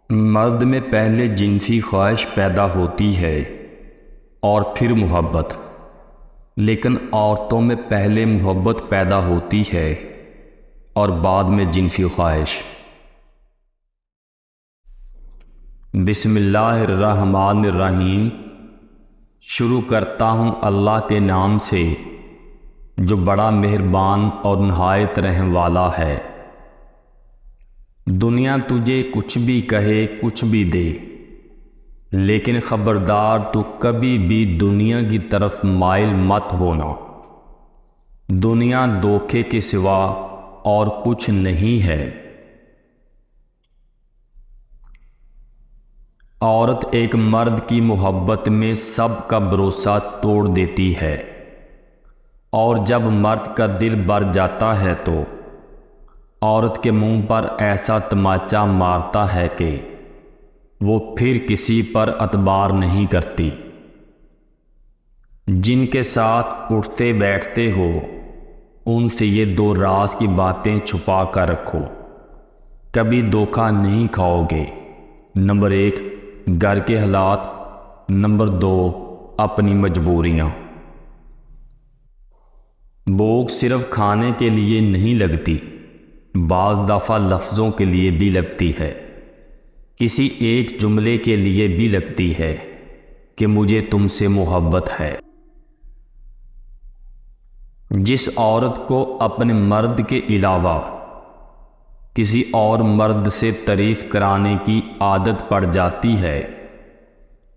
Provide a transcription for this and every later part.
مرد میں پہلے جنسی خواہش پیدا ہوتی ہے اور پھر محبت، لیکن عورتوں میں پہلے محبت پیدا ہوتی ہے اور بعد میں جنسی خواہش۔ بسم اللہ الرحمن الرحیم۔ شروع کرتا ہوں اللہ کے نام سے جو بڑا مہربان اور نہایت رحم والا ہے۔ دنیا تجھے کچھ بھی کہے، کچھ بھی دے، لیکن خبردار تو کبھی بھی دنیا کی طرف مائل مت ہونا۔ دنیا دھوکے کے سوا اور کچھ نہیں ہے۔ عورت ایک مرد کی محبت میں سب کا بھروسہ توڑ دیتی ہے، اور جب مرد کا دل بھر جاتا ہے تو عورت کے منہ پر ایسا تماچا مارتا ہے کہ وہ پھر کسی پر اعتبار نہیں کرتی۔ جن کے ساتھ اٹھتے بیٹھتے ہو ان سے یہ دو راز کی باتیں چھپا کر رکھو، کبھی دھوکہ نہیں کھاؤ گے۔ نمبر 1 گھر کے حالات، نمبر 2 اپنی مجبوریاں۔ بھوک صرف کھانے کے لیے نہیں لگتی، بعض دفعہ لفظوں کے لیے بھی لگتی ہے، کسی ایک جملے کے لیے بھی لگتی ہے کہ مجھے تم سے محبت ہے۔ جس عورت کو اپنے مرد کے علاوہ کسی اور مرد سے تعریف کرانے کی عادت پڑ جاتی ہے،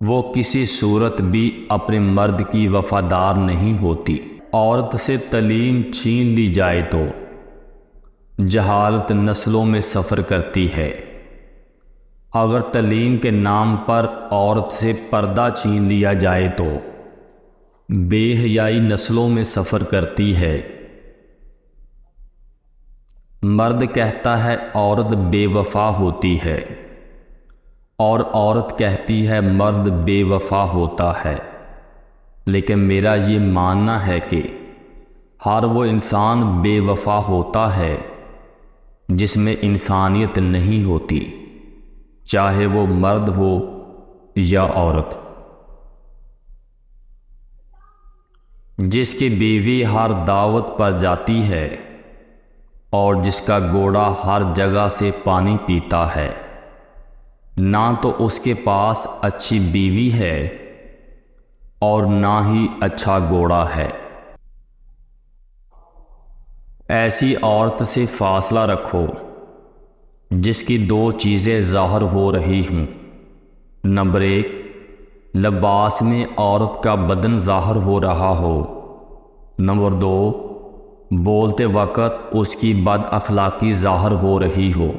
وہ کسی صورت بھی اپنے مرد کی وفادار نہیں ہوتی۔ عورت سے تعلیم چھین لی جائے تو جہالت نسلوں میں سفر کرتی ہے، اگر تعلیم کے نام پر عورت سے پردہ چھین لیا جائے تو بے حیائی نسلوں میں سفر کرتی ہے۔ مرد کہتا ہے عورت بے وفا ہوتی ہے، اور عورت کہتی ہے مرد بے وفا ہوتا ہے، لیکن میرا یہ ماننا ہے کہ ہر وہ انسان بے وفا ہوتا ہے جس میں انسانیت نہیں ہوتی، چاہے وہ مرد ہو یا عورت۔ جس کی بیوی ہر دعوت پر جاتی ہے اور جس کا گھوڑا ہر جگہ سے پانی پیتا ہے، نہ تو اس کے پاس اچھی بیوی ہے اور نہ ہی اچھا گھوڑا ہے۔ ایسی عورت سے فاصلہ رکھو جس کی دو چیزیں ظاہر ہو رہی ہوں۔ نمبر 1 لباس میں عورت کا بدن ظاہر ہو رہا ہو۔ نمبر 2 بولتے وقت اس کی بد اخلاقی ظاہر ہو رہی ہو۔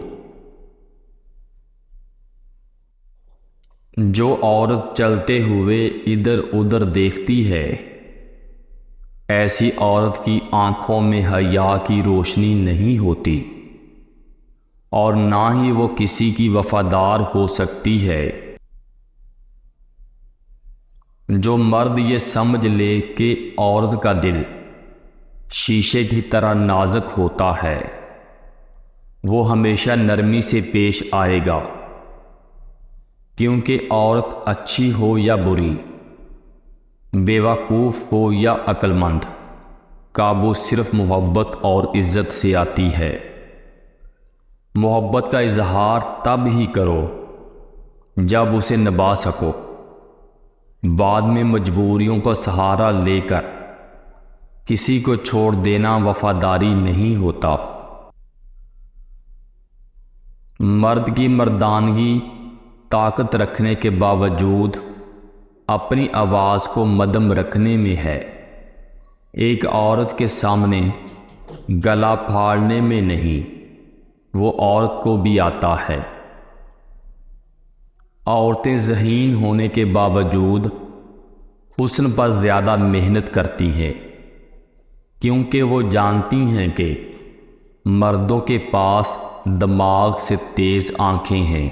جو عورت چلتے ہوئے ادھر ادھر دیکھتی ہے، ایسی عورت کی آنکھوں میں حیا کی روشنی نہیں ہوتی، اور نہ ہی وہ کسی کی وفادار ہو سکتی ہے۔ جو مرد یہ سمجھ لے کہ عورت کا دل شیشے کی طرح نازک ہوتا ہے، وہ ہمیشہ نرمی سے پیش آئے گا، کیونکہ عورت اچھی ہو یا بری، بیوقوف ہو یا عقل مند، قابو صرف محبت اور عزت سے آتی ہے۔ محبت کا اظہار تب ہی کرو جب اسے نبھا سکو، بعد میں مجبوریوں کا سہارا لے کر کسی کو چھوڑ دینا وفاداری نہیں ہوتا۔ مرد کی مردانگی طاقت رکھنے کے باوجود اپنی آواز کو مدھم رکھنے میں ہے، ایک عورت کے سامنے گلا پھاڑنے میں نہیں، وہ عورت کو بھی آتا ہے۔ عورتیں ذہین ہونے کے باوجود حسن پر زیادہ محنت کرتی ہیں، کیونکہ وہ جانتی ہیں کہ مردوں کے پاس دماغ سے تیز آنکھیں ہیں۔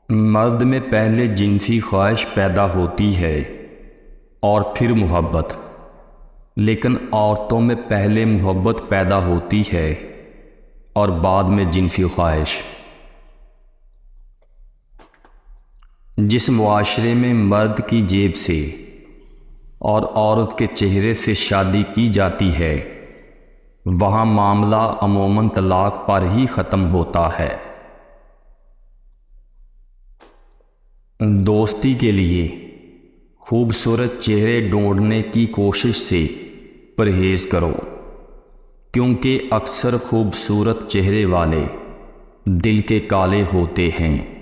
مرد میں پہلے جنسی خواہش پیدا ہوتی ہے اور پھر محبت، لیکن عورتوں میں پہلے محبت پیدا ہوتی ہے اور بعد میں جنسی خواہش۔ جس معاشرے میں مرد کی جیب سے اور عورت کے چہرے سے شادی کی جاتی ہے وہاں معاملہ عموماً طلاق پر ہی ختم ہوتا ہے۔ دوستی کے لیے خوبصورت چہرے ڈھونڈنے کی کوشش سے پرہیز کرو، کیونکہ اکثر خوبصورت چہرے والے دل کے کالے ہوتے ہیں۔